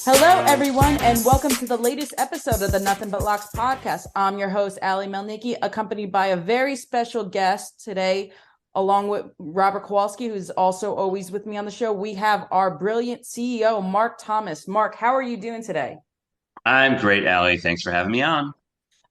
Hello, everyone, and welcome to the latest episode of the Nothing But Locks podcast. I'm your host, Ali Melnicki, accompanied by a very special guest today, along with Robert Kowalski, who's also always with me on the show. We have our brilliant CEO, Mark Thomas. Mark, how are you doing today? I'm great, Ali. Thanks for having me on.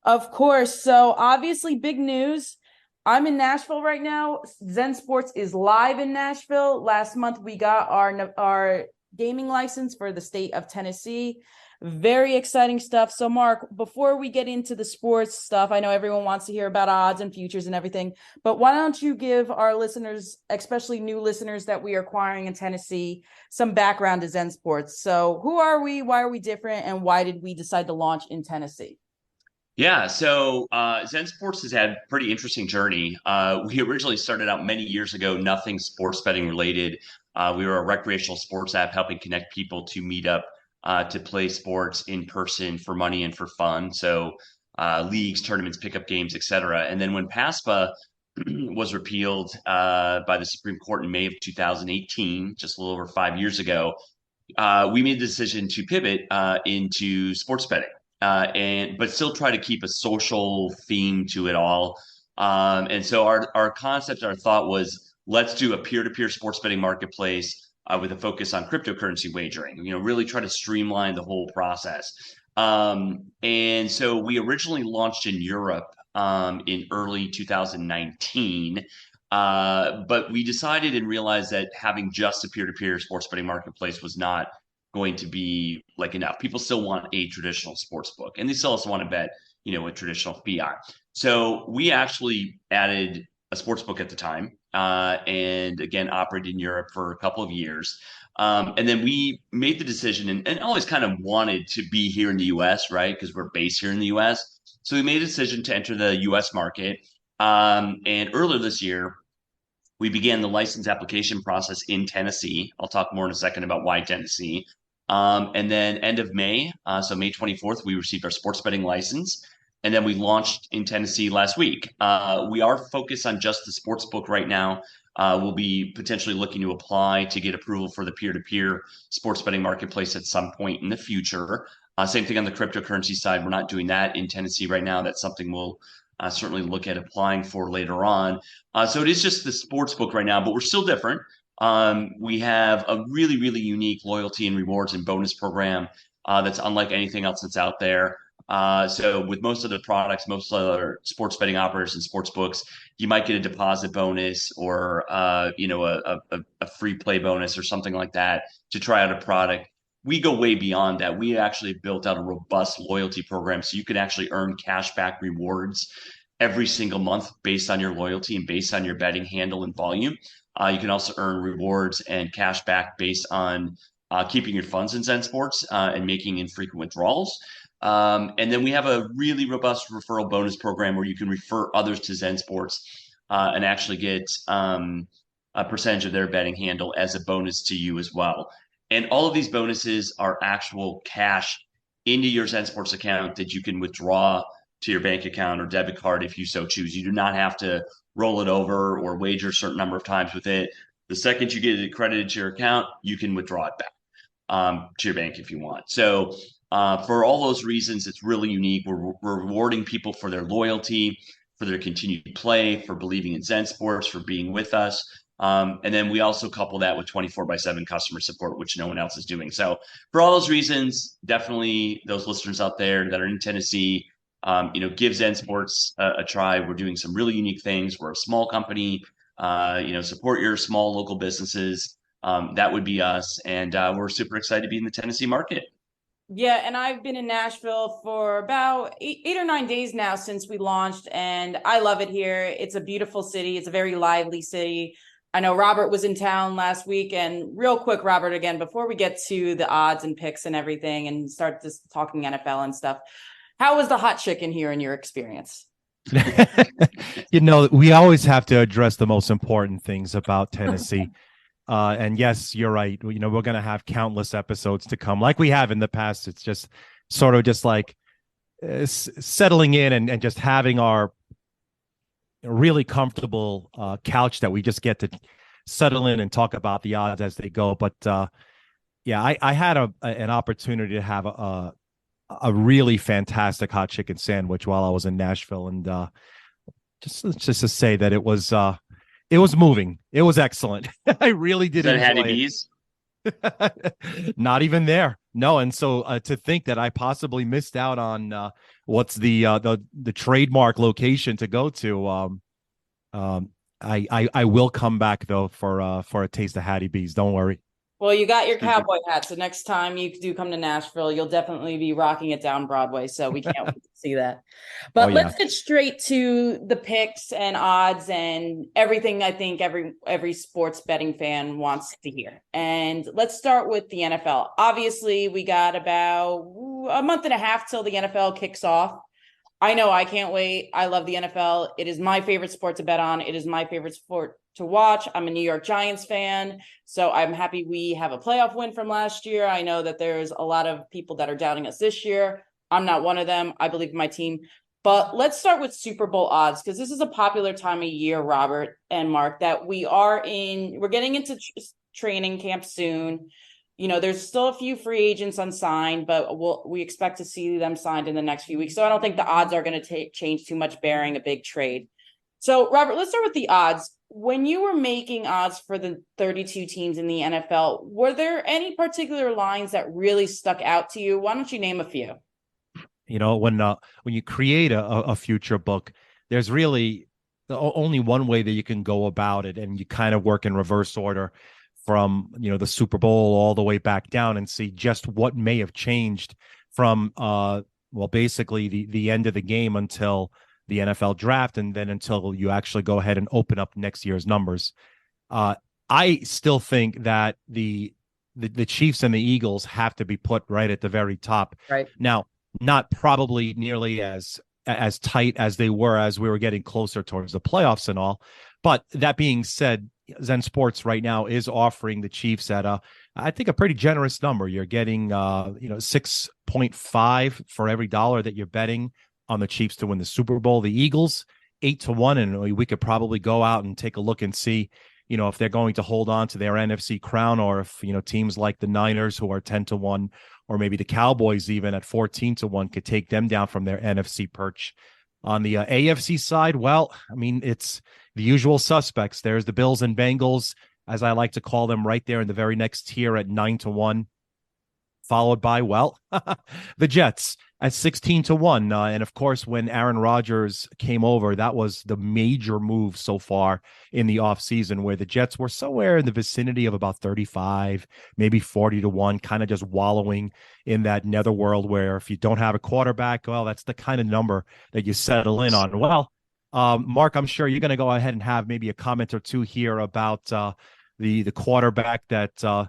Of course. So obviously, big news. I'm in Nashville right now. ZenSports is live in Nashville. Last month, we got our gaming license for the state of Tennessee. Very exciting stuff. So, Mark, before we get into the sports stuff, I know everyone wants to hear about odds and futures and everything, but why don't you give our listeners, especially new listeners that we are acquiring in Tennessee, some background to ZenSports? So, who are we? Why are we different? And why did we decide to launch in Tennessee? ZenSports has had a pretty interesting journey. We originally started out many years ago, nothing sports betting related. We were a recreational sports app helping connect people to meet up to play sports in person for money and for fun. So leagues, tournaments, pickup games, etc. And then when PASPA was repealed by the Supreme Court in May of 2018, just a little over 5 years ago, we made the decision to pivot into sports betting, but still try to keep a social theme to it all. And so our concept, our thought was, let's do a peer-to-peer sports betting marketplace with a focus on cryptocurrency wagering. Really try to streamline the whole process. And so we originally launched in Europe in early 2019. But we decided and realized that having just a peer-to-peer sports betting marketplace was not going to be like enough. People still want a traditional sports book, and they still also want to bet, a traditional fiat. So we actually added a sports book at the time, and again operated in Europe for a couple of years. And then we made the decision and always kind of wanted to be here in the US, right? Because we're based here in the US. So we made a decision to enter the US market. And earlier this year, we began the license application process in Tennessee. I'll talk more in a second about why Tennessee. And then end of May, so May 24th, we received our sports betting license. And then we launched in Tennessee last week. We are focused on just the sports book right now. We'll be potentially looking to apply to get approval for the peer-to-peer sports betting marketplace at some point in the future. Same thing on the cryptocurrency side. We're not doing that in Tennessee right now. That's something we'll certainly look at applying for later on. So it is just the sports book right now, but we're still different. We have a really, really unique loyalty and rewards and bonus program that's unlike anything else that's out there. So with most of the products, most other sports betting operators and sports books, you might get a deposit bonus or a free play bonus or something like that to try out a product. We go way beyond that. We actually built out a robust loyalty program so you can actually earn cashback rewards every single month based on your loyalty and based on your betting handle and volume. You can also earn rewards and cash back based on keeping your funds in ZenSports and making infrequent withdrawals. And then we have a really robust referral bonus program where you can refer others to ZenSports and actually get a percentage of their betting handle as a bonus to you as well. And all of these bonuses are actual cash into your ZenSports account that you can withdraw to your bank account or debit card if you so choose. You do not have to roll it over or wager a certain number of times with it. The second you get it credited to your account, you can withdraw it back to your bank if you want. So for all those reasons, it's really unique. We're rewarding people for their loyalty, for their continued play, for believing in ZenSports, for being with us. And then we also couple that with 24/7 customer support, which no one else is doing. So for all those reasons, definitely those listeners out there that are in Tennessee, give ZenSports a try. We're doing some really unique things. We're a small company. Support your small local businesses. That would be us. And we're super excited to be in the Tennessee market. Yeah, and I've been in Nashville for about eight or 9 days now since we launched, and I love it here. It's a beautiful city. It's a very lively city. I know Robert was in town last week, and real quick, Robert, again, before we get to the odds and picks and everything and start just talking NFL and stuff, how was the hot chicken here in your experience? We always have to address the most important things about Tennessee. And yes, you're right. We're going to have countless episodes to come like we have in the past. It's just sort of just like settling in and just having our really comfortable couch that we just get to settle in and talk about the odds as they go. But Yeah, I had an opportunity to have a really fantastic hot chicken sandwich while I was in Nashville, and just to say that it was moving. It was excellent. I really Is did that Hattie enjoy it. B's? Not even there. No, and so to think that I possibly missed out on what's the trademark location to go to. Um, I will come back though for a taste of Hattie B's. Don't worry. Well, you got your cowboy hat, so next time you do come to Nashville, you'll definitely be rocking it down Broadway. So we can't wait to see that. Oh But yeah. let's get straight to the picks and odds and everything I think every sports betting fan wants to hear. And let's start with the NFL. Obviously, we got about a month and a half till the NFL kicks off. I know I can't wait. I love the NFL. It is my favorite sport to bet on. It is my favorite sport to watch. I'm a New York Giants fan, so I'm happy we have a playoff win from last year. I know that there's a lot of people that are doubting us this year. I'm not one of them. I believe in my team. But let's start with Super Bowl odds because this is a popular time of year, Robert and Mark, that we're getting into training camp soon. You know, there's still a few free agents unsigned, but we expect to see them signed in the next few weeks. So I don't think the odds are going to change too much, bearing a big trade. So, Robert, let's start with the odds. When you were making odds for the 32 teams in the NFL, were there any particular lines that really stuck out to you? Why don't you name a few? You know, when you create a future book, there's really only one way that you can go about it, and you kind of work in reverse order from the Super Bowl all the way back down and see just what may have changed from well basically the end of the game until the NFL draft, and then until you actually go ahead and open up next year's numbers. I still think that the Chiefs and the Eagles have to be put right at the very top. Right. Now, not probably nearly as tight as they were as we were getting closer towards the playoffs and all. But that being said, ZenSports right now is offering the Chiefs at I think a pretty generous number. You're getting 6.5 for every dollar that you're betting on the Chiefs to win the Super Bowl. The Eagles 8-1, and we could probably go out and take a look and see if they're going to hold on to their NFC crown, or if teams like the Niners, who are 10-1, or maybe the Cowboys even at 14-1, could take them down from their NFC perch. On the AFC side, well, I mean, it's the usual suspects. There's the Bills and Bengals, as I like to call them, right there in the very next tier at 9-1, followed by, well, the Jets at 16-1. And of course, when Aaron Rodgers came over, that was the major move so far in the offseason, where the Jets were somewhere in the vicinity of about 35, maybe 40-1, kind of just wallowing in that netherworld where if you don't have a quarterback, well, that's the kind of number that you settle in on. Well, Mark, I'm sure you're going to go ahead and have maybe a comment or two here about the quarterback that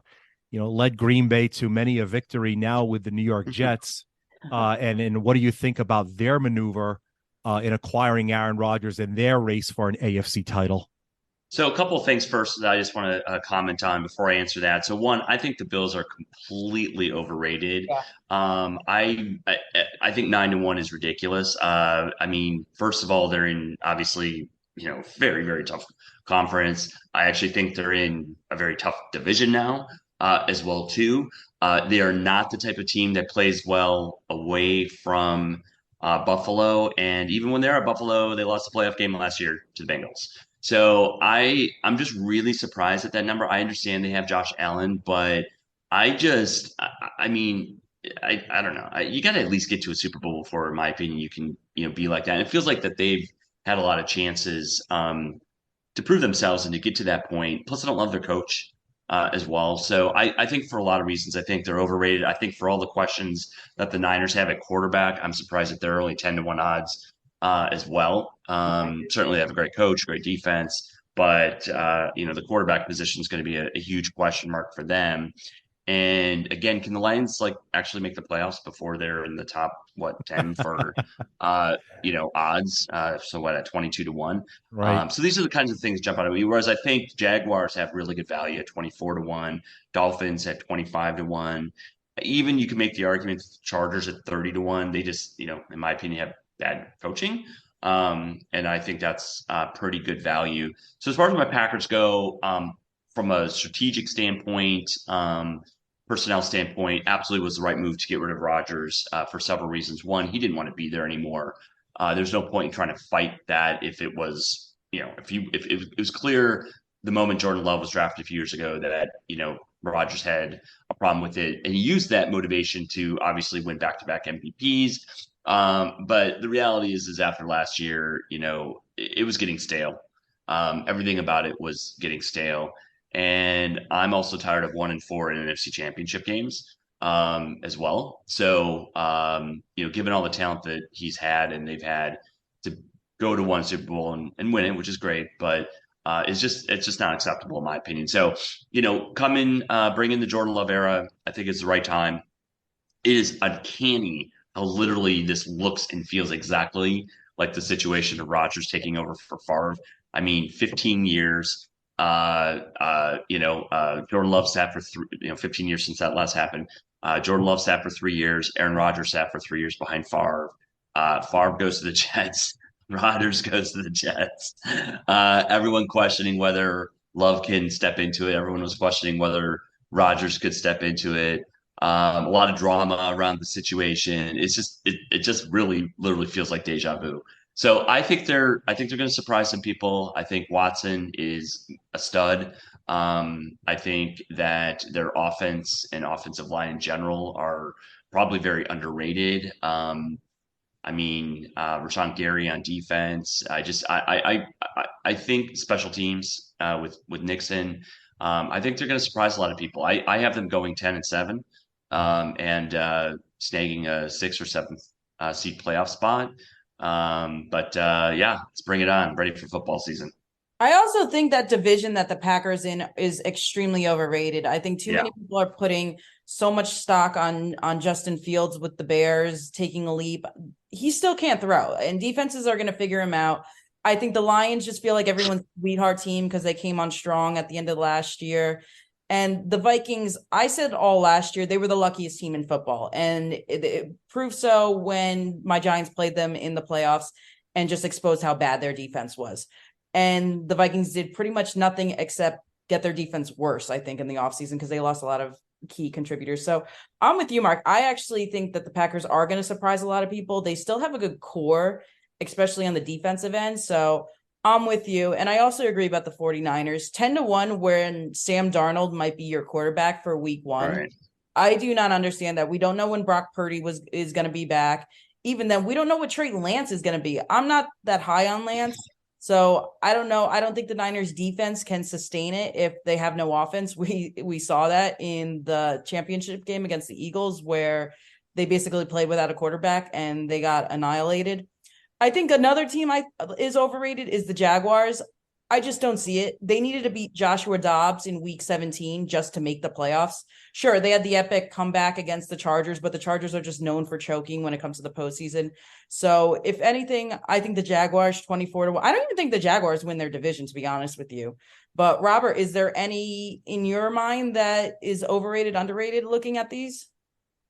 led Green Bay to many a victory now with the New York Jets. And what do you think about their maneuver in acquiring Aaron Rodgers and their race for an AFC title? So a couple of things first that I just want to comment on before I answer that. So one, I think the Bills are completely overrated. Yeah. I think 9-1 is ridiculous. I mean, first of all, they're in obviously very very tough conference. I actually think they're in a very tough division now as well too. They are not the type of team that plays well away from Buffalo, and even when they're at Buffalo, they lost the playoff game last year to the Bengals. So I'm just really surprised at that number. I understand they have Josh Allen, but I mean, I don't know. You got to at least get to a Super Bowl before, in my opinion, you can be like that. And it feels like that they've had a lot of chances to prove themselves and to get to that point. Plus, I don't love their coach as well. So I think for a lot of reasons, I think they're overrated. I think for all the questions that the Niners have at quarterback, I'm surprised that they're only 10-1 odds as well. Certainly, they have a great coach, great defense, but the quarterback position is going to be a huge question mark for them. And again, can the Lions actually make the playoffs before they're in the top 10 for odds? So what, at 22-1? Right. So these are the kinds of things jump out at me. Whereas I think Jaguars have really good value at 24-1, Dolphins at 25-1. Even you can make the argument that the Chargers at 30-1. They just, in my opinion, have bad coaching. And I think that's pretty good value. So as far as my Packers go, from a strategic standpoint, personnel standpoint, absolutely was the right move to get rid of Rodgers for several reasons. One, he didn't want to be there anymore. There's no point in trying to fight that if it was, if it was clear the moment Jordan Love was drafted a few years ago that, Rodgers had a problem with it. And he used that motivation to obviously win back-to-back MVPs. But the reality is after last year, it was getting stale. Everything about it was getting stale. And I'm also tired of 1-4 in NFC Championship games as well. So, given all the talent that he's had and they've had to go to one Super Bowl and win it, which is great, but it's just not acceptable in my opinion. So, bring in the Jordan Love era. I think it's the right time. It is uncanny how literally this looks and feels exactly like the situation of Rodgers taking over for Favre. I mean, 15 years. Jordan Love sat for 15 years since that last happened. Jordan Love sat for 3 years. Aaron Rodgers sat for 3 years behind Favre. Favre goes to the Jets. Rodgers goes to the Jets. Everyone questioning whether Love can step into it. Everyone was questioning whether Rodgers could step into it. A lot of drama around the situation. It just really literally feels like deja vu. So I think they're going to surprise some people. I think Watson is a stud. I think that their offense and offensive line in general are probably very underrated. Rashawn Gary on defense. I think special teams with Nixon. I think they're going to surprise a lot of people. I have them going 10-7 and snagging a 6th or 7th seed playoff spot. Let's bring it on. Ready for football season. I also think that division that the Packers in is extremely overrated. I think too many people are putting so much stock on Justin Fields with the Bears taking a leap. He still can't throw, and defenses are going to figure him out. I think the Lions just feel like everyone's sweetheart team because they came on strong at the end of last year. And the Vikings, I said all last year, they were the luckiest team in football. And it proved so when my Giants played them in the playoffs and just exposed how bad their defense was. And the Vikings did pretty much nothing except get their defense worse, I think, in the offseason because they lost a lot of key contributors. So I'm with you, Mark. I actually think that the Packers are going to surprise a lot of people. They still have a good core, especially on the defensive end. So I'm with you. And I also agree about the 49ers. 10-1 when Sam Darnold might be your quarterback for week 1. Right. I do not understand that. We don't know when Brock Purdy is going to be back. Even then, we don't know what Trey Lance is going to be. I'm not that high on Lance. So I don't know. I don't think the Niners defense can sustain it if they have no offense. We saw that in the championship game against the Eagles where they basically played without a quarterback and they got annihilated. I think another team is overrated is the Jaguars. I just don't see it. They needed to beat Joshua Dobbs in week 17 just to make the playoffs. Sure, they had the epic comeback against the Chargers, but the Chargers are just known for choking when it comes to the postseason. So if anything, I think the Jaguars 24-1. I don't even think the Jaguars win their division, to be honest with you. But Robert, is there any in your mind that is overrated, underrated looking at these?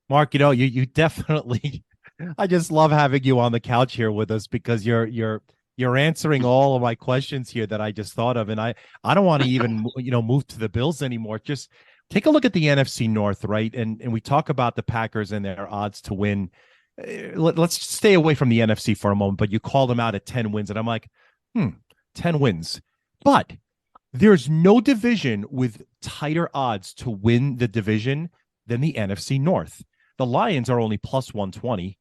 Mark, you definitely I just love having you on the couch here with us because you're answering all of my questions here that I just thought of. And I don't want to even, move to the Bills anymore. Just take a look at the NFC North, right? And we talk about the Packers and their odds to win. Let's stay away from the NFC for a moment, but you call them out at 10 wins. And I'm like, 10 wins. But there's no division with tighter odds to win the division than the NFC North. The Lions are only plus 120.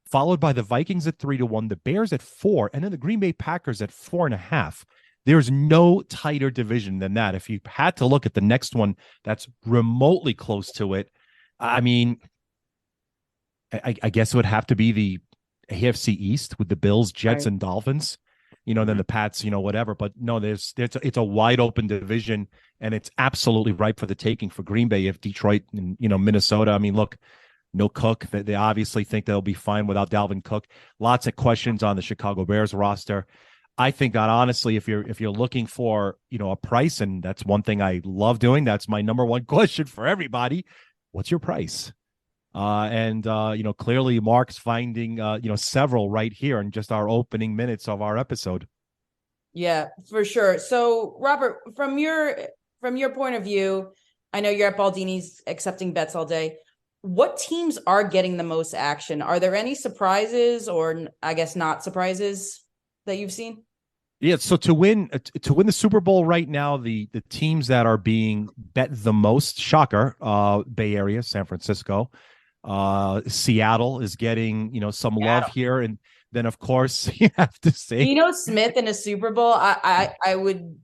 Followed by the Vikings at 3-1, the Bears at 4, and then the Green Bay Packers at 4.5. There's no tighter division than that. If you had to look at the next one that's remotely close to it, I mean, I guess it would have to be the AFC East with the Bills, Jets, and Dolphins. Then the Pats, whatever. But no, it's a wide open division, and it's absolutely ripe for the taking for Green Bay if Detroit and Minnesota. I mean, look. No Cook. They obviously think they'll be fine without Dalvin Cook. Lots of questions on the Chicago Bears roster. I think that honestly, if you're looking for a price, and that's one thing I love doing, that's my number one question for everybody. What's your price? Clearly Mark's finding several right here in just our opening minutes of our episode. Yeah, for sure. So Robert, from your point of view, I know you're at Baldini's accepting bets all day. What teams are getting the most action? Are there any surprises, or I guess not surprises, that you've seen? Yeah, so to win the Super Bowl right now, the teams that are being bet the most, shocker, Bay Area, San Francisco, Seattle is getting, some love here, and then of course you have to say Smith in a Super Bowl. I would.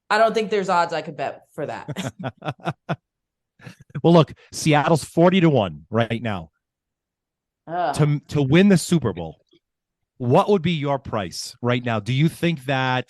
I don't think there's odds I could bet for that. Well, look, Seattle's 40-1 right now to win the Super Bowl. What would be your price right now? Do you think that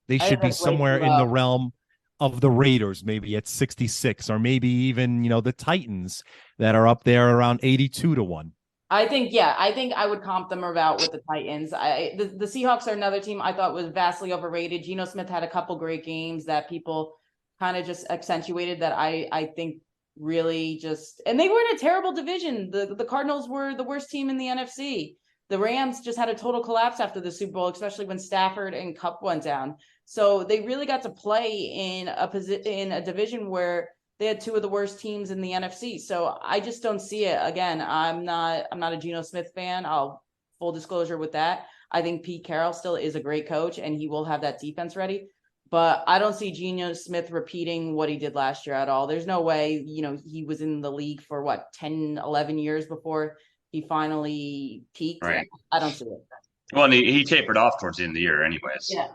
they should be somewhere in the realm of the Raiders, maybe at 66, or maybe even, the Titans that are up there around 82-1? I think I would comp them about with the Titans. The Seahawks are another team I thought was vastly overrated. Geno Smith had a couple great games that people kind of just accentuated that I think really just, and they were in a terrible division. The Cardinals were the worst team in the NFC. The Rams just had a total collapse after the Super Bowl, especially when Stafford and Kupp went down. So they really got to play in a division where they had two of the worst teams in the NFC. So I just don't see it. Again, I'm not a Geno Smith fan. I'll full disclosure with that. I think Pete Carroll still is a great coach and he will have that defense ready. But I don't see Geno Smith repeating what he did last year at all. There's no way, he was in the league for 10, 11 years before he finally peaked. Right. I don't see it. Well, and he tapered off towards the end of the year anyways. Yeah.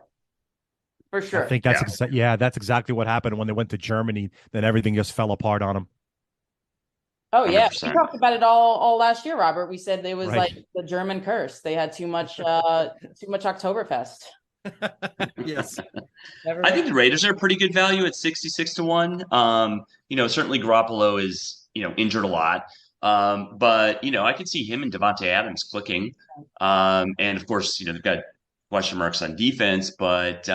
For sure. I think that's that's exactly what happened when they went to Germany. Then everything just fell apart on them. Oh yeah, 100%. we talked about it all last year, Robert. We said it was like the German curse. They had too much Oktoberfest. Yes. I think the Raiders are a pretty good value at 66-1. Certainly Garoppolo is, injured a lot. But I could see him and Devontae Adams clicking. And of course, they've got question marks on defense, but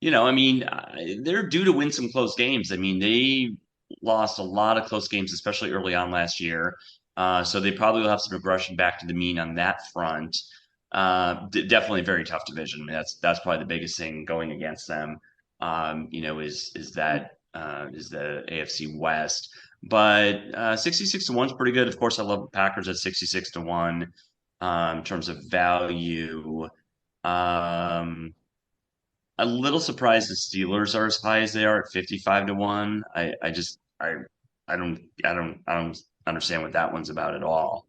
they're due to win some close games. I mean, they lost a lot of close games, especially early on last year. So they probably will have some regression back to the mean on that front. Definitely a very tough division. I mean, that's probably the biggest thing going against them. Is the AFC West. But 66-1 is pretty good. Of course, I love the Packers at 66-1 in terms of value. A little surprised the Steelers are as high as they are at 55-1. I don't understand what that one's about at all.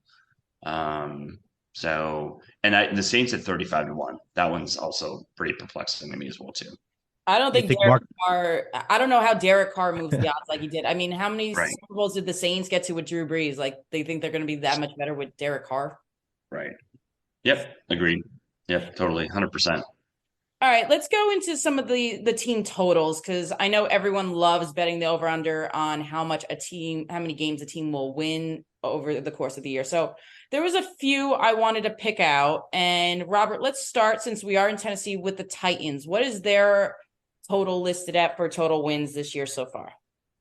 The Saints at 35-1. That one's also pretty perplexing to me as well too. I don't think Derek Carr. I don't know how Derek Carr moves the odds like he did. I mean, how many Super Bowls did the Saints get to with Drew Brees? Like, they think they're going to be that much better with Derek Carr? Right. Yep. Agreed. Yep. Totally. 100%. All right, let's go into some of the team totals, because I know everyone loves betting the over-under on how many games a team will win over the course of the year. So there was a few I wanted to pick out. And Robert, let's start, since we are in Tennessee, with the Titans. What is their total listed at for total wins this year so far?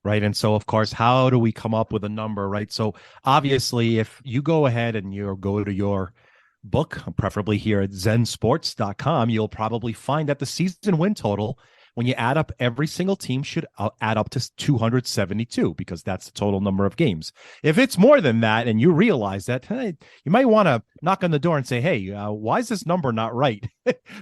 Right. And so, of course, how do we come up with a number, right? So obviously, if you go ahead and you go to your book, preferably here at ZenSports.com, you'll probably find that the season win total, when you add up every single team, should add up to 272, because that's the total number of games. If it's more than that and you realize that, hey, you might want to knock on the door and say, hey, why is this number not right?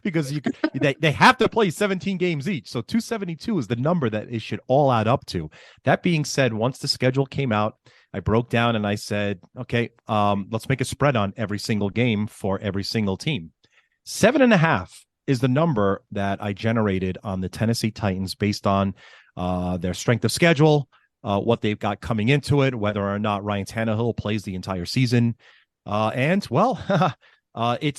Because they have to play 17 games each. So 272 is the number that it should all add up to. That being said, once the schedule came out, I broke down and I said, okay, let's make a spread on every single game for every single team. 7.5 is the number that I generated on the Tennessee Titans based on their strength of schedule, what they've got coming into it, whether or not Ryan Tannehill plays the entire season. It's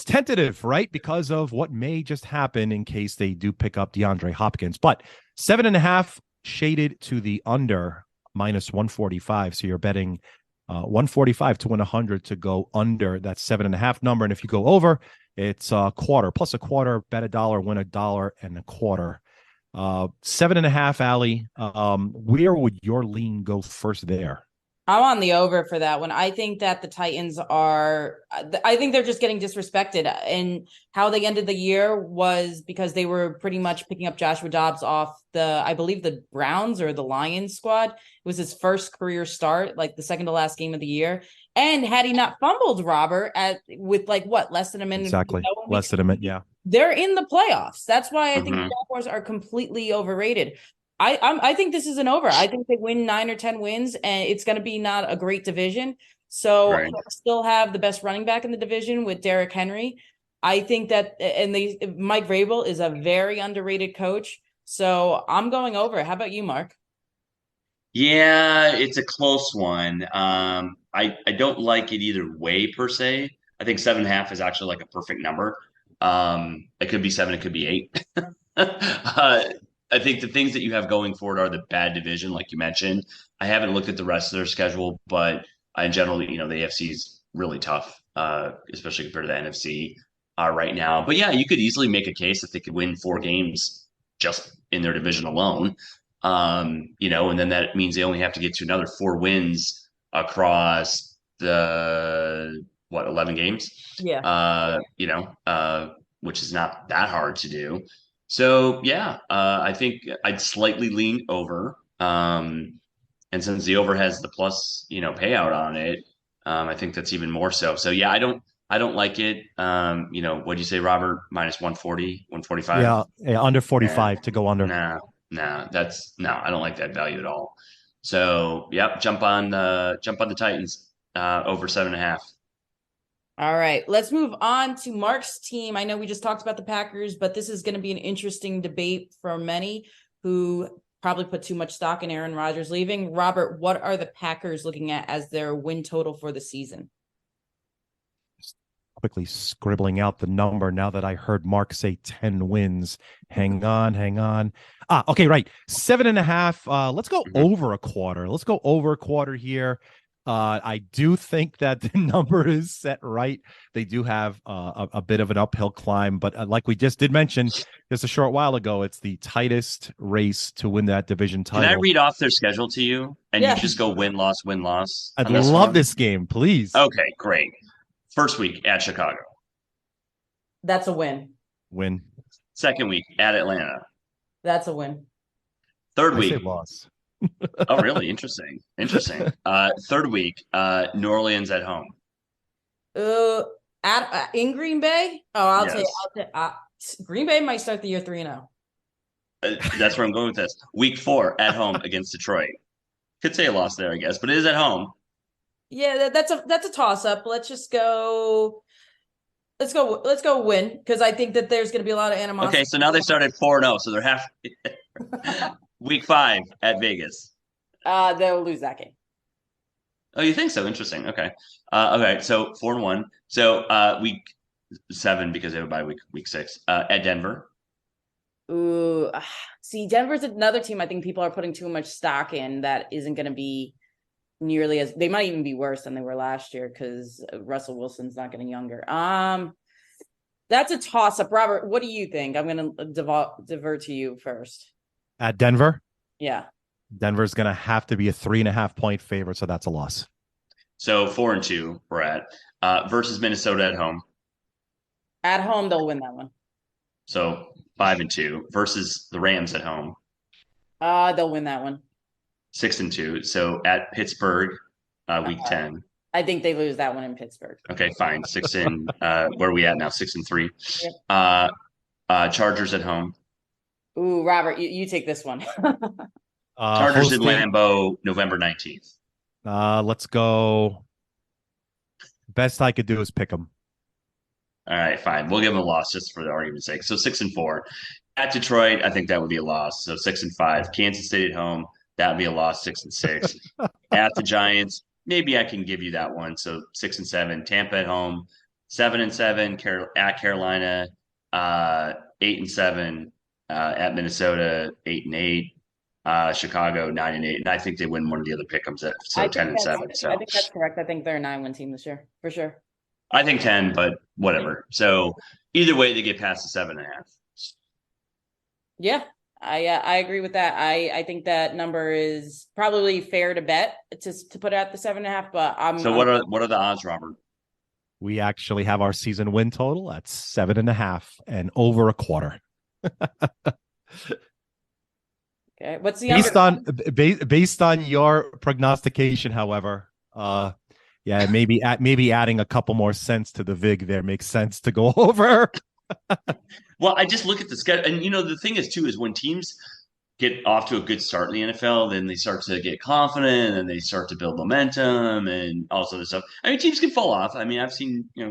tentative, right? Because of what may just happen in case they do pick up DeAndre Hopkins. But 7.5 shaded to the under, minus 145. So you're betting 145 to win 100 to go under that 7.5 number. And if you go over, it's a quarter plus a quarter, bet $1, win $1.25. 7.5, Allie. Where would your lean go first there? I'm on the over for that one. I think that the Titans I think they're just getting disrespected. And how they ended the year was because they were pretty much picking up Joshua Dobbs off I believe the Browns or the Lions squad. It was his first career start, like the second to last game of the year. And had he not fumbled, Robert, with like what, less than a minute? Exactly. Less than a minute. Yeah. They're in the playoffs. That's why I think Mhm. the Jaguars are completely overrated. I think this is an over. I think they win 9 or 10 wins, and it's going to be not a great division. So Right. I still have the best running back in the division with Derrick Henry. I think that, and Mike Vrabel is a very underrated coach. So I'm going over. How about you, Mark? Yeah, it's a close one. I don't like it either way per se. I think 7.5 is actually like a perfect number. It could be 7, it could be 8. I think the things that you have going for it are the bad division, like you mentioned. I haven't looked at the rest of their schedule, but in general, you know, the AFC is really tough, especially compared to the NFC right now. But yeah, you could easily make a case that they could win 4 games just in their division alone. You know, and then that means they only have to get to another 4 wins across the 11 games. Yeah. You know, which is not that hard to do. So yeah, I think I'd slightly lean over. And since the over has the plus, you know, payout on it, I think that's even more so. So yeah, I don't like it. You know, what do you say, Robert? Minus 140, 145? Yeah. Under 45 Yeah. to go under. Nah, I don't like that value at all. So yep, jump on the Titans over 7.5. All right, let's move on to Mark's team. I know we just talked about the Packers, but this is going to be an interesting debate for many who probably put too much stock in Aaron Rodgers leaving. Robert, what are the Packers looking at as their win total for the season? Quickly scribbling out the number now that I heard Mark say 10 wins. Hang on. Okay, right. 7.5. Let's go over a quarter. Let's go over a quarter here. I do think that the number is set right. They do have a bit of an uphill climb, but like we just did mention just a short while ago, it's the tightest race to win that division title. Can I read off their schedule to you? And Yeah. you just go win, loss, win, loss. I'd love this game, please. Okay, great. First week at Chicago. That's a win. Win. Second week at Atlanta. That's a win. Third I say week. loss. Oh, really? Interesting. Third week, New Orleans at home. In Green Bay? Oh, I'll Yes. say Green Bay might start the year 3-0. That's where I'm going with this. Week 4 at home against Detroit. Could say a loss there, I guess, but it is at home. Yeah, that's a toss up. Let's go win, because I think that there's going to be a lot of animosity. Okay, so now they started 4-0, so they're half. Week 5 at Vegas. They'll lose that game. Oh, you think so? Interesting. Okay. Okay, so 4-1. So week 7, because they have a bye week 6 at Denver. Ooh, see, Denver's another team I think people are putting too much stock in that isn't going to be nearly as, they might even be worse than they were last year because Russell Wilson's not getting younger. That's a toss up. Robert, what do you think? I'm going to divert to you first. At Denver? Yeah. Denver's going to have to be a 3.5 point favorite, so that's a loss. So 4-2 we're at versus Minnesota at home. At home, they'll win that one. So 5-2 versus the Rams at home. They'll win that one. 6-2. So at Pittsburgh, week 10. I think they lose that one in Pittsburgh. Okay, fine. 6 and where are we at now? 6-3. Yep. Chargers at home. Ooh, Robert, you take this one. Chargers in Lambeau, November 19th. Let's go. Best I could do is pick them. All right, fine. We'll give them a loss just for the argument's sake. So 6-4. At Detroit, I think that would be a loss. So 6-5. Kansas City at home, that would be a loss. 6-6. At the Giants, maybe I can give you that one. So 6-7. Tampa at home, 7-7. At Carolina, 8-7. At Minnesota, 8-8. Chicago 9-8, and I think they win one of the other pick'ems at 10-7. So I think that's correct. I think they're a 9-win team this year for sure. I think 10, but whatever. So either way, they get past the 7.5. Yeah, I agree with that. I think that number is probably fair to bet to put out the 7.5. But So what are the odds, Robert? We actually have our season win total at 7.5 and over a quarter. okay. What's the Based on your prognostication, however, yeah, maybe adding a couple more cents to the vig there makes sense to go over. Well, I just look at the schedule, and the thing is too is when teams get off to a good start in the NFL, then they start to get confident and they start to build momentum and all this other stuff. I mean, teams can fall off. I mean,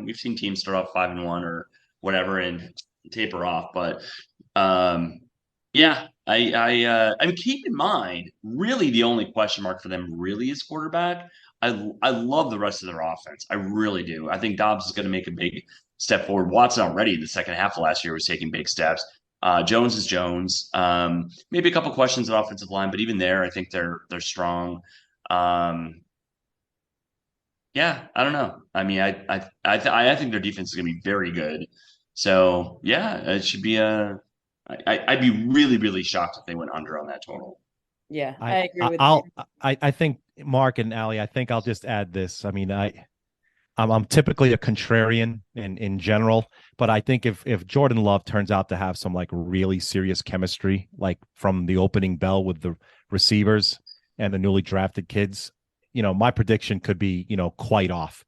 we've seen teams start off 5-1 or whatever and taper off, but yeah, I mean, keep in mind, really the only question mark for them really is quarterback. I love the rest of their offense. I really do. I think Dobbs is going to make a big step forward. Watson already in the second half of last year was taking big steps. Jones is Jones. Maybe a couple questions at offensive line, but even there, I think they're strong. Yeah, I don't know. I mean, I think their defense is going to be very good. So yeah, it should be I'd be really, really shocked if they went under on that total. Yeah, I agree with you. you. I think Mark and Ali, I think I'll just add this. I mean, I'm typically a contrarian in general, but I think if Jordan Love turns out to have some like really serious chemistry, like from the opening bell with the receivers and the newly drafted kids, my prediction could be, quite off.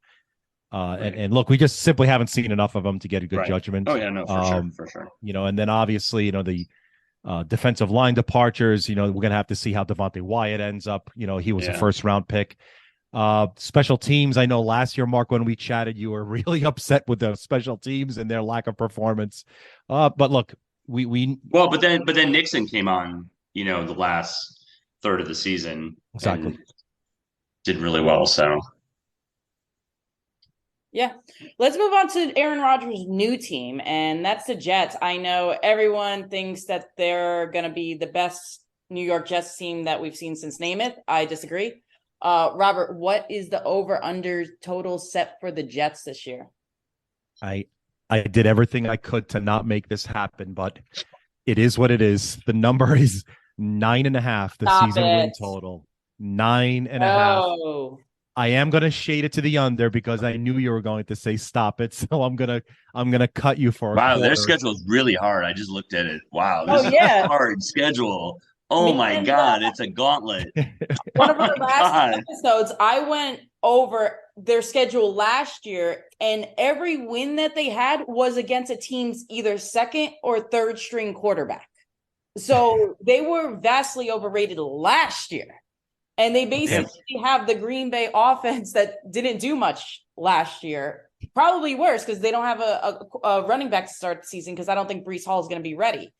Right. And look, we just simply haven't seen enough of them to get a good judgment. Oh yeah, no, for sure. And then obviously, the defensive line departures, we're going to have to see how Devontae Wyatt ends up. He was a first round pick. Special teams. I know last year, Mark, when we chatted, you were really upset with the special teams and their lack of performance. But look, but then Nixon came on, the last third of the season. Exactly. And did really well. So yeah, let's move on to Aaron Rodgers' new team, and that's the Jets. I know everyone thinks that they're going to be the best New York Jets team that we've seen since Namath. I disagree. Robert, what is the over/under total set for the Jets this year? I did everything I could to not make this happen, but it is what it is. The number is 9.5. The season win total 9.5. Oh. I am going to shade it to the under because I knew you were going to say stop it. So I'm gonna cut you for wow. Their schedule is really hard. I just looked at it. Wow, this is a hard schedule. Oh my God, it's a gauntlet. One of our last episodes, I went over their schedule last year, and every win that they had was against a team's either second or third string quarterback. So they were vastly overrated last year. And they basically have the Green Bay offense that didn't do much last year. Probably worse because they don't have a running back to start the season because I don't think Breece Hall is going to be ready.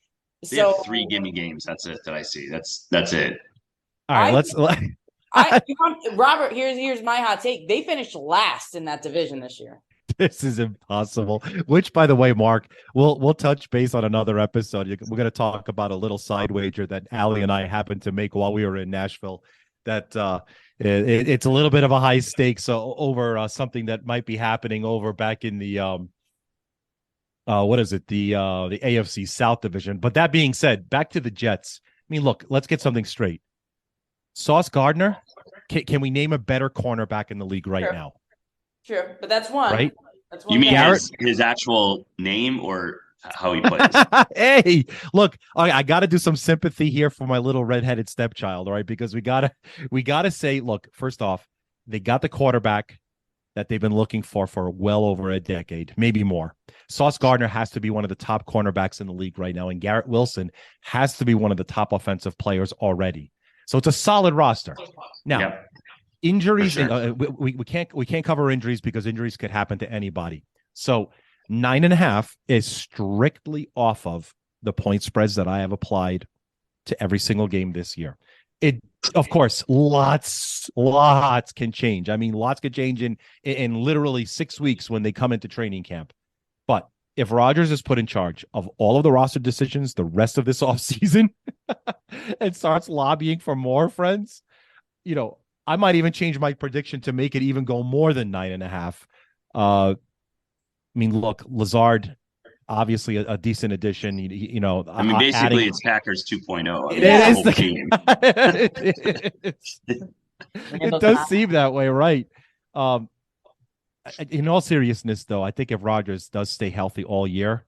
They have 3 gimme games. That's it that I see. That's it. All right, Robert, here's my hot take. They finished last in that division this year. This is impossible. Which, by the way, Mark, we'll touch base on another episode. We're going to talk about a little side wager that Allie and I happened to make while we were in Nashville. That it's a little bit of a high stakes over something that might be happening over back in the what is it, the AFC South division. But that being said, back to the Jets. I mean, look, let's get something straight. Sauce Gardner, can we name a better cornerback in the league right now? Sure, but that's one. Right? That's one. You mean his actual name or how he plays? Hey, look, I got to do some sympathy here for my little redheaded stepchild, all right? Because we gotta say, look, first off, they got the quarterback that they've been looking for well over a decade, maybe more. Sauce Gardner has to be one of the top cornerbacks in the league right now, and Garrett Wilson has to be one of the top offensive players already. So it's a solid roster. Now, injuries, sure. We can't cover injuries because injuries could happen to anybody. So 9.5 is strictly off of the point spreads that I have applied to every single game this year. It, of course, lots can change. I mean, lots could change in literally 6 weeks when they come into training camp. But if Rodgers is put in charge of all of the roster decisions the rest of this offseason and starts lobbying for more friends, I might even change my prediction to make it even go more than 9.5. I mean, look, Lazard, obviously a decent addition. I mean, basically, adding, it's Packers 2.0. I mean, it it's the is whole the team. it does seem that way, right? Um, in all seriousness, though, I think if Rodgers does stay healthy all year,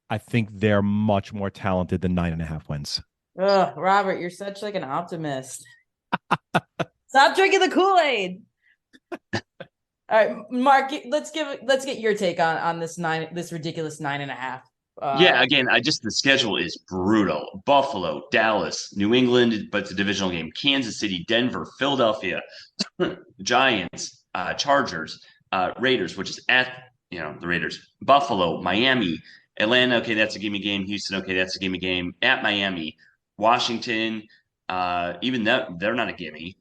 I think they're much more talented than 9.5 wins. Ugh, Robert, you're such like an optimist. Stop drinking the Kool-Aid. All right, Mark, let's get your take on this ridiculous 9.5. Yeah, again, the schedule is brutal. Buffalo, Dallas, New England, but it's a divisional game. Kansas City, Denver, Philadelphia, Giants, Chargers, Raiders, which is at the Raiders, Buffalo, Miami, Atlanta. Okay, that's a gimme game. Houston. Okay, that's a gimme game. At Miami, Washington. Even that they're not a gimme.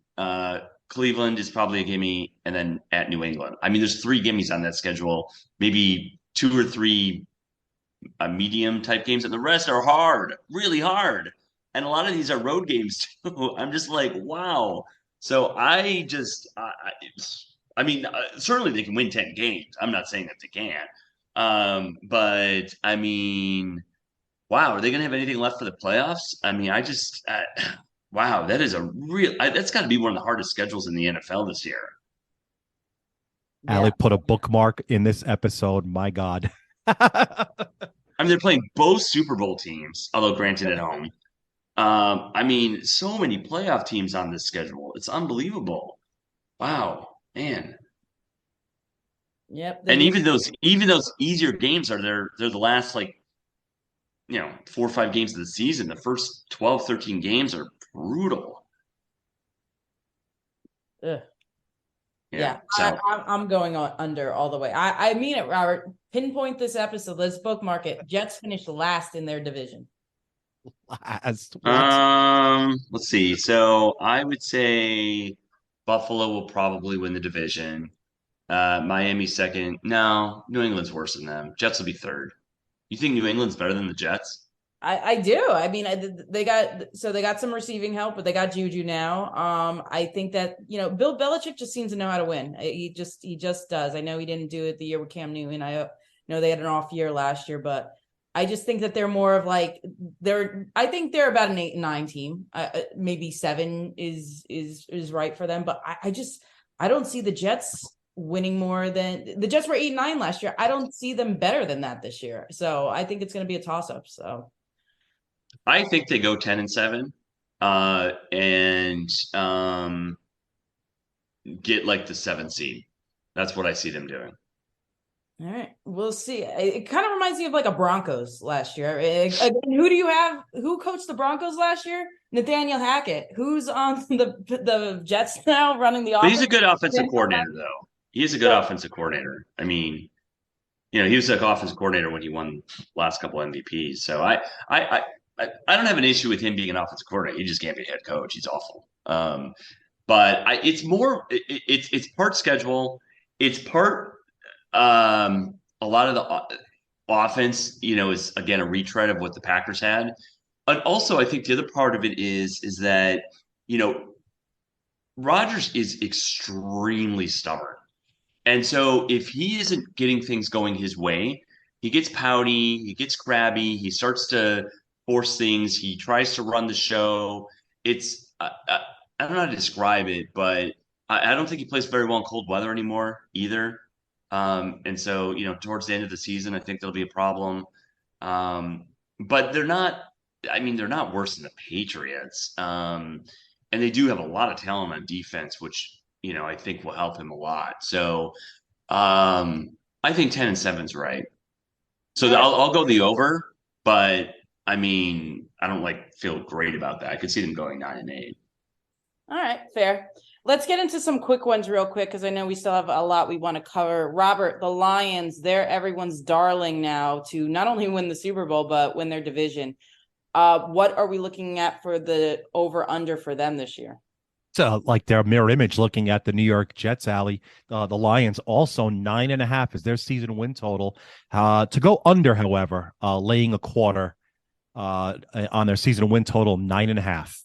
Cleveland is probably a gimme, and then at New England. I mean, there's 3 gimmies on that schedule. Maybe 2 or 3 medium type games, and the rest are hard, really hard. And a lot of these are road games too. I'm just like, wow. So I mean, certainly they can win 10 games. I'm not saying that they can't. But I mean, wow, are they going to have anything left for the playoffs? I mean, wow, that is that's got to be one of the hardest schedules in the NFL this year. Allie put a bookmark in this episode. My God. I mean, they're playing both Super Bowl teams, although granted at home. I mean, so many playoff teams on this schedule. It's unbelievable. Wow, man. Yep. And even those easier games they're the last 4 or 5 games of the season. The first 12, 13 games are brutal. Ugh. Yeah. So I'm going on under all the way. I mean it, Robert. Pinpoint this episode. Let's bookmark it. Jets finished last in their division. Last. Let's see. So I would say Buffalo will probably win the division. Miami second. No, New England's worse than them. Jets will be third. You think New England's better than the Jets? I do. I mean, they got some receiving help, but they got Juju now. I think that Bill Belichick just seems to know how to win. He just does. I know he didn't do it the year with Cam Newton. I know they had an off year last year, but I just think that they're more of like I think they're about an 8-9 team. Maybe 7 is right for them, but I don't see the Jets winning more than the Jets were 8-9 last year. I don't see them better than that this year. So I think it's going to be a toss up. So I think they go 10-7, and get like the 7th seed. That's what I see them doing. All right, we'll see. It kind of reminds me of like a Broncos last year. Again, who do you have? Who coached the Broncos last year? Nathaniel Hackett. Who's on the Jets now, running the offense? But he's a good offensive coordinator, though. He is a good offensive coordinator. I mean, he was like offensive coordinator when he won the last couple MVPs. So I don't have an issue with him being an offensive coordinator. He just can't be a head coach. He's awful. But it's more. It's part schedule. It's part. A lot of the offense, is again a retread of what the Packers had. And also, I think the other part of it is that Rodgers is extremely stubborn. And so if he isn't getting things going his way, he gets pouty, he gets crabby, he starts to force things, he tries to run the show. It's I don't know how to describe it, but I don't think he plays very well in cold weather anymore either. And so, towards the end of the season, I think there'll be a problem. But they're not worse than the Patriots. And they do have a lot of talent on defense, which I think will help him a lot. So I think 10-7 is right. So I'll go the over, but I mean, I don't feel great about that. I could see them going 9-8. All right, fair. Let's get into some quick ones real quick because I know we still have a lot we want to cover. Robert, the Lions, they're everyone's darling now to not only win the Super Bowl, but win their division. What are we looking at for the over-under for them this year? Like their mirror image looking at the New York Jets, Alley. The Lions also 9.5 is their season win total. To go under, however, laying a quarter on their season win total, 9.5.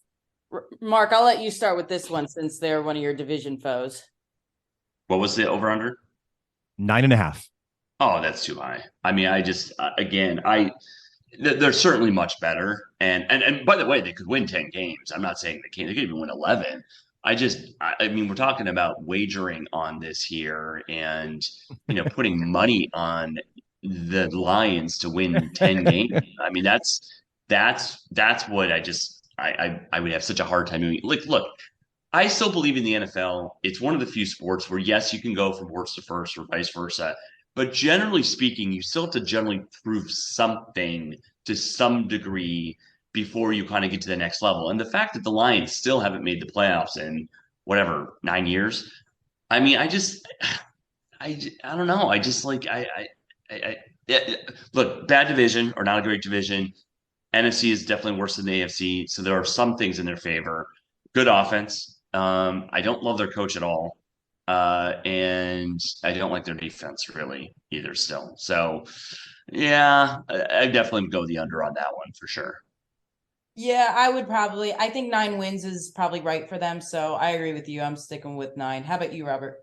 Mark, I'll let you start with this one since they're one of your division foes. What was the over under? 9.5. Oh, that's too high. I mean, I just again, they're certainly much better. And by the way, they could win 10 games. I'm not saying they can't. They could even win 11. I mean, we're talking about wagering on this here, and putting money on the Lions to win 10 games. I mean, that's what I would have such a hard time doing. Like, look, I still believe in the NFL. It's one of the few sports where, yes, you can go from worst to first or vice versa. But generally speaking, you still have to generally prove something to some degree before you kind of get to the next level. And the fact that the Lions still haven't made the playoffs in whatever, 9 years. I mean, I don't know. I just like, yeah, look, bad division or not a great division. NFC is definitely worse than the AFC. So there are some things in their favor. Good offense. I don't love their coach at all. And I don't like their defense really either still. So yeah, I definitely go the under on that one for sure. Yeah, I think 9 wins is probably right for them. So I agree with you. I'm sticking with 9. How about you, Robert?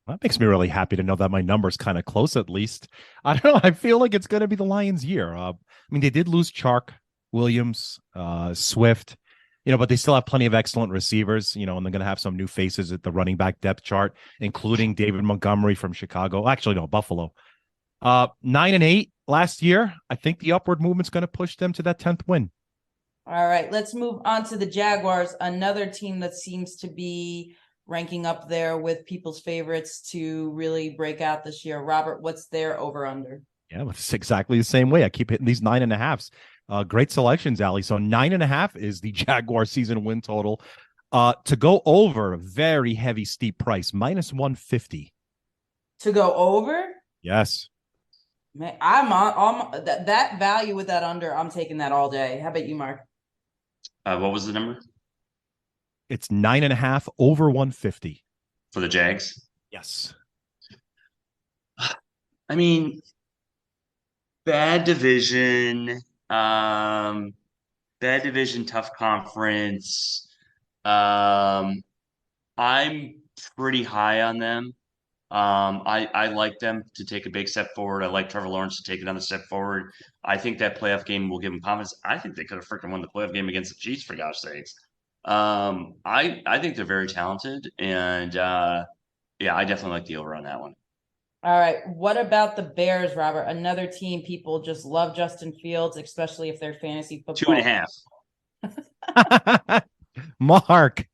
That makes me really happy to know that my number's kind of close at least. I don't know. I feel like it's going to be the Lions' year. I mean, they did lose Chark, Williams, Swift, but they still have plenty of excellent receivers, and they're going to have some new faces at the running back depth chart, including David Montgomery from Chicago. Actually, no, Buffalo. 9-8 last year. I think the upward movement's going to push them to that 10th win. All right, let's move on to the Jaguars, another team that seems to be ranking up there with people's favorites to really break out this year. Robert, what's their over-under? Yeah, it's exactly the same way. I keep hitting these 9.5s. Great selections, Ali. So 9.5 is the Jaguar season win total. To go over, very heavy, steep price, -150. To go over? Yes. Man, I'm on that value with that under. I'm taking that all day. How about you, Mark? What was the number It's 9.5 over 150 for the Jags? Yes. I mean, bad division, tough conference. I'm pretty high on them. I like them to take a big step forward. I like Trevor Lawrence to take another step forward. I think that playoff game will give them confidence. I think they could have freaking won the playoff game against the Chiefs, for gosh sakes. I think they're very talented, and yeah, I definitely like the over on that one. All right. What about the Bears, Robert? Another team people just love Justin Fields, especially if they're fantasy football. 2.5. Mark,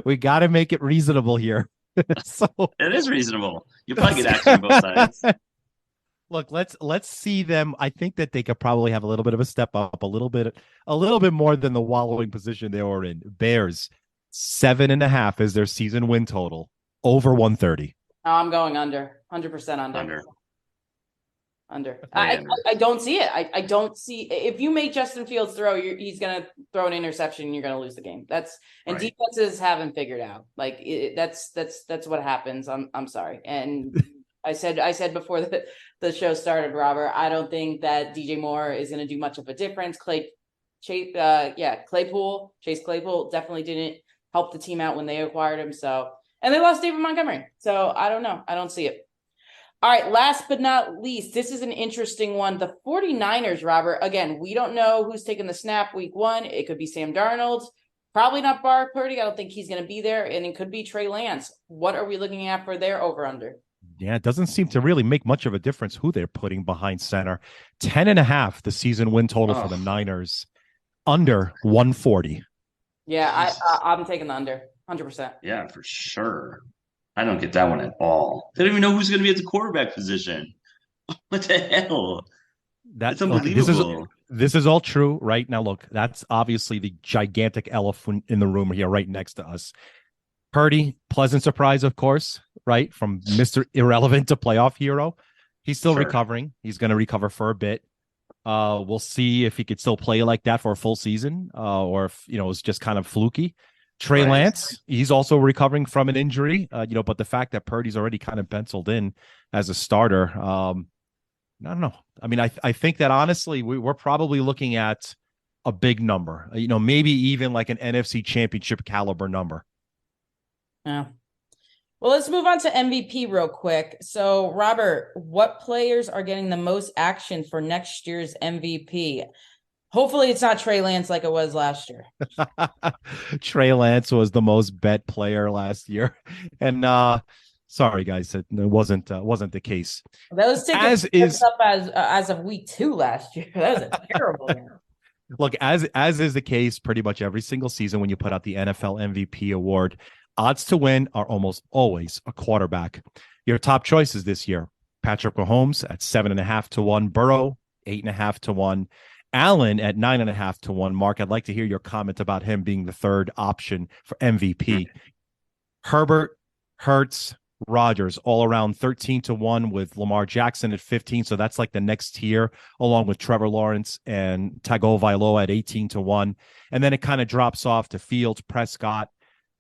we got to make it reasonable here. So it is reasonable. You probably get action on both sides. Look, let's see them. I think that they could probably have a little bit of a step up, a little bit more than the wallowing position they were in. Bears 7.5 is their season win total, over 130. Oh, I'm going under, 100% under. I don't see it. I don't see if you make Justin Fields throw, he's gonna throw an interception and you're gonna lose the game. And right. Defenses haven't figured out. Like that's what happens. I'm sorry. And I said before the show started, Robert, I don't think that DJ Moore is gonna do much of a difference. Chase Claypool definitely didn't help the team out when they acquired him. So, and they lost David Montgomery. So I don't know. I don't see it. All right, last but not least, this is an interesting one. The 49ers, Robert, again, we don't know who's taking the snap week 1. It could be Sam Darnold. Probably not Brock Purdy. I don't think he's going to be there. And it could be Trey Lance. What are we looking at for their over-under? Yeah, it doesn't seem to really make much of a difference who they're putting behind center. 10.5, the season win total for the Niners. Under 140. Yeah, I'm taking the under, 100%. Yeah, for sure. I don't get that one at all. They don't even know who's going to be at the quarterback position. What the hell? That's unbelievable. This is all true, right? Now, look, that's obviously the gigantic elephant in the room here right next to us. Purdy, pleasant surprise, of course, right? From Mr. Irrelevant to playoff hero. He's still recovering. He's going to recover for a bit. We'll see if he could still play like that for a full season or if, it's just kind of fluky. Trey Lance, he's also recovering from an injury, but the fact that Purdy's already kind of penciled in as a starter, I don't know. I mean, I think that honestly, we're probably looking at a big number, maybe even like an NFC championship caliber number. Yeah. Well, let's move on to MVP real quick. So, Robert, what players are getting the most action for next year's MVP? Hopefully, it's not Trey Lance like it was last year. Trey Lance was the most bet player last year, and sorry guys, it wasn't the case. Those tickets As is up as of week 2 last year. That was a terrible game. Look, as is the case pretty much every single season when you put out the NFL MVP award, odds to win are almost always a quarterback. Your top choices this year: Patrick Mahomes at 7.5 to 1, Burrow 8.5 to 1, Allen at 9.5 to 1. Mark, I'd like to hear your comment about him being the third option for MVP. Herbert, Hurts, Rodgers all around 13 to 1, with Lamar Jackson at 15. So that's like the next tier, along with Trevor Lawrence and Tagovailoa at 18 to 1. And then it kind of drops off to Fields, Prescott,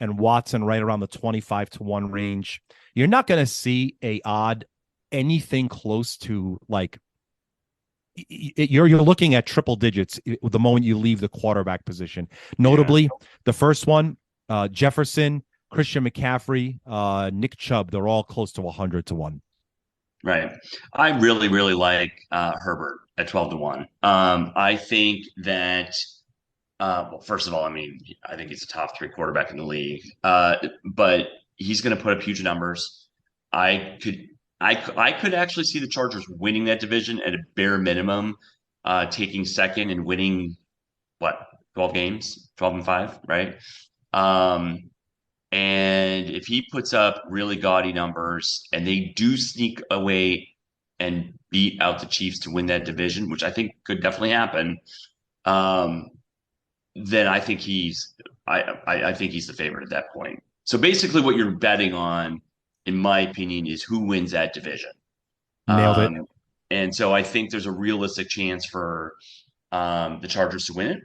and Watson right around the 25 to 1 range. You're not going to see a odd anything close to like you're looking at triple digits the moment you leave the quarterback position. Notably, the first one, Jefferson, Christian McCaffrey, Nick Chubb, they're all close to 100 to 1. Right. I really, really like Herbert at 12 to 1. I think that, well, first of all, I mean, I think he's a top 3 quarterback in the league, but he's going to put up huge numbers. I could actually see the Chargers winning that division at a bare minimum, taking second and winning, 12 games, 12-5, right? And if he puts up really gaudy numbers and they do sneak away and beat out the Chiefs to win that division, which I think could definitely happen, then I think I think he's the favorite at that point. So basically what you're betting on, in my opinion, is who wins that division. Nailed it. And so I think there's a realistic chance for the Chargers to win it.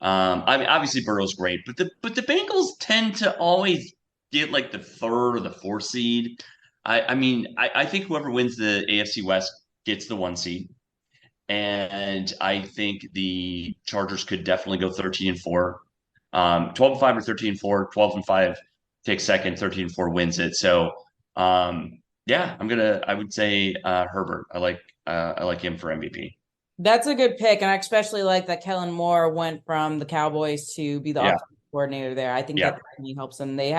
I mean, obviously Burrow's great, but the Bengals tend to always get like the 3rd or the 4th seed. I mean, I think whoever wins the AFC West gets the 1 seed, and I think the Chargers could definitely go 13-4, 12-5 or 13-4, 12-5 takes second, 13-4 wins it. So, yeah, I would say Herbert. I like him for MVP. That's a good pick, and I especially like that Kellen Moore went from the Cowboys to be the offensive coordinator there. I think that really helps them. They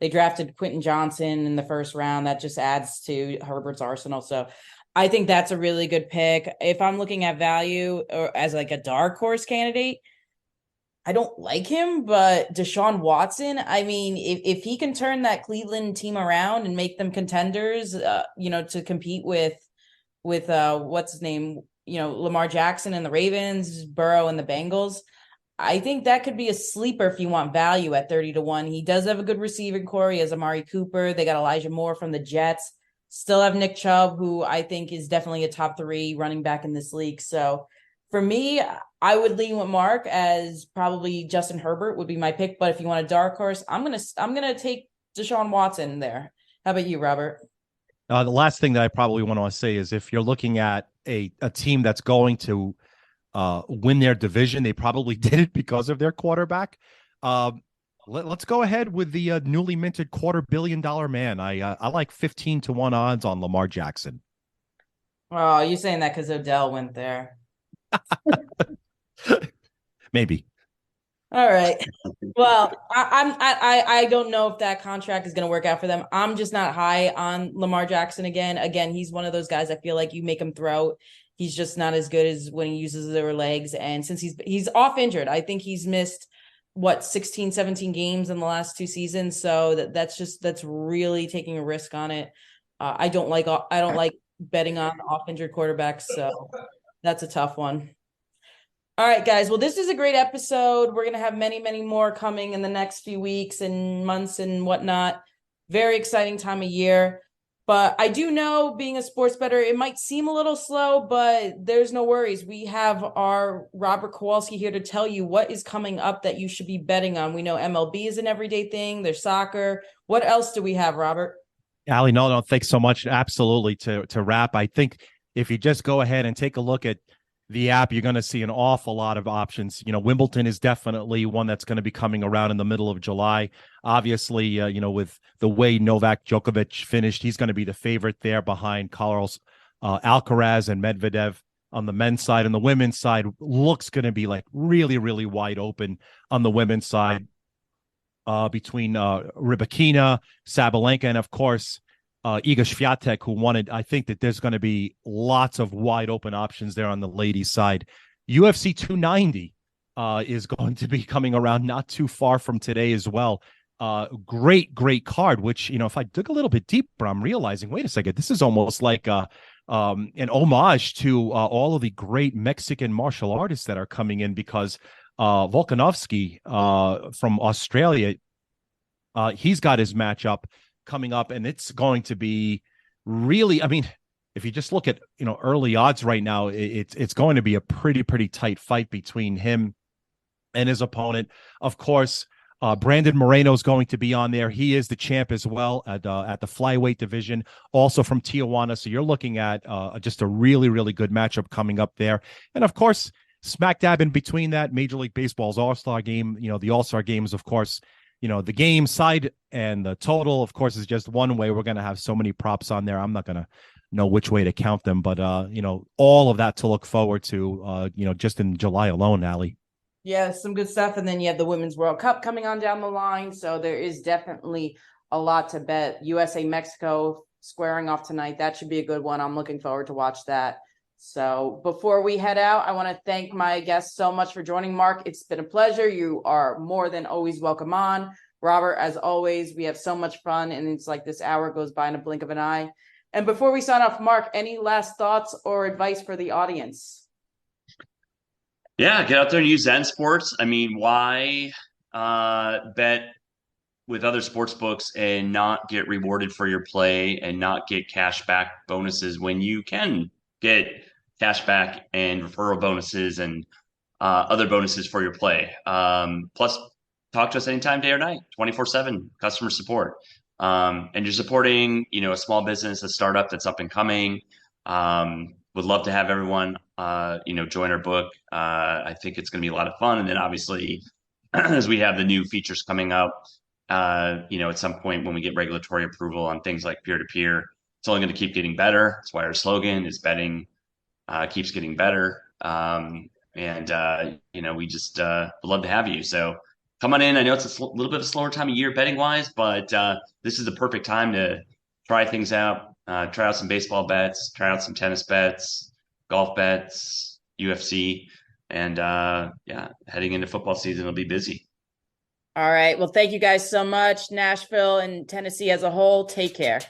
drafted Quentin Johnson in the first round. That just adds to Herbert's arsenal. So I think that's a really good pick. If I'm looking at value or as like a dark horse candidate, I don't like him, but Deshaun Watson, I mean, if he can turn that Cleveland team around and make them contenders, to compete with what's his name, Lamar Jackson and the Ravens, Burrow and the Bengals, I think that could be a sleeper if you want value at 30 to 1. He does have a good receiving core. He has Amari Cooper. They got Elijah Moore from the Jets. Still have Nick Chubb, who I think is definitely a top 3 running back in this league. So for me, I would lean with Mark as probably Justin Herbert would be my pick. But if you want a dark horse, I'm gonna take Deshaun Watson there. How about you, Robert? The last thing that I probably want to say is if you're looking at a team that's going to win their division, they probably did it because of their quarterback. Let's go ahead with the newly minted $250 million man. I like 15 to 1 odds on Lamar Jackson. Oh, you're saying that because Odell went there. Maybe. All right. Well, I don't know if that contract is going to work out for them. I'm just not high on Lamar Jackson again. Again, he's one of those guys I feel like you make him throw. He's just not as good as when he uses their legs. And since he's off injured, I think he's missed 16, 17 games in the last 2 seasons. So that's really taking a risk on it. I don't like betting on off injured quarterbacks. So that's a tough one. All right, guys. Well, this is a great episode. We're going to have many, many more coming in the next few weeks and months and whatnot. Very exciting time of year. But I do know, being a sports bettor, it might seem a little slow, but there's no worries. We have our Robert Kowalski here to tell you what is coming up that you should be betting on. We know MLB is an everyday thing. There's soccer. What else do we have, Robert? Allie, no, thanks so much. Absolutely. To wrap, I think if you just go ahead and take a look at the app, you're going to see an awful lot of options. Wimbledon is definitely one that's going to be coming around in the middle of July. Obviously, with the way Novak Djokovic finished, he's going to be the favorite there behind Carlos Alcaraz and Medvedev on the men's side. And the women's side looks going to be like really, really wide open on the women's side between Rybakina, Sabalenka, and of course, Iga Swiatek, who wanted. I think that there's going to be lots of wide open options there on the ladies' side. UFC 290 is going to be coming around not too far from today as well. Great card, which, if I dig a little bit deeper, I'm realizing, wait a second, this is almost like an homage to all of the great Mexican martial artists that are coming in, because Volkanovski from Australia, he's got his matchup coming up, and it's going to be really, I mean, if you just look at early odds right now, it's going to be a pretty tight fight between him and his opponent. Of course, Brandon Moreno is going to be on there. He is the champ as well at the flyweight division, also from Tijuana. So you're looking at just a really good matchup coming up there. And of course, smack dab in between that, Major League Baseball's All-Star game. The All-Star game is, of course, the game side, and the total, of course, is just one way. We're going to have so many props on there. I'm not going to know which way to count them, but all of that to look forward to, just in July alone, Allie. Yeah, some good stuff. And then you have the Women's World Cup coming on down the line. So there is definitely a lot to bet. USA Mexico squaring off tonight. That should be a good one. I'm looking forward to watch that. So before we head out, I want to thank my guests so much for joining. Mark, it's been a pleasure. You are more than always welcome on. Robert, as always, we have so much fun, and it's like this hour goes by in a blink of an eye. And before we sign off, Mark, any last thoughts or advice for the audience? Yeah, get out there and use ZenSports. I mean, why bet with other sports books and not get rewarded for your play and not get cash back bonuses when you can get cash back and referral bonuses and other bonuses for your play? Plus, talk to us anytime, day or night, 24/7 customer support. And you're supporting, a small business, a startup that's up and coming. Would love to have everyone, join our book. I think it's going to be a lot of fun. And then obviously, as we have the new features coming up, at some point when we get regulatory approval on things like peer-to-peer, it's only going to keep getting better. That's why our slogan is betting keeps getting better. We just would love to have you. So come on in. I know it's a little bit of a slower time of year betting wise, but this is the perfect time to try things out. Try out some baseball bets, try out some tennis bets, golf bets, UFC, and heading into football season, it'll be busy. All right. Well, thank you guys so much. Nashville and Tennessee as a whole, take care.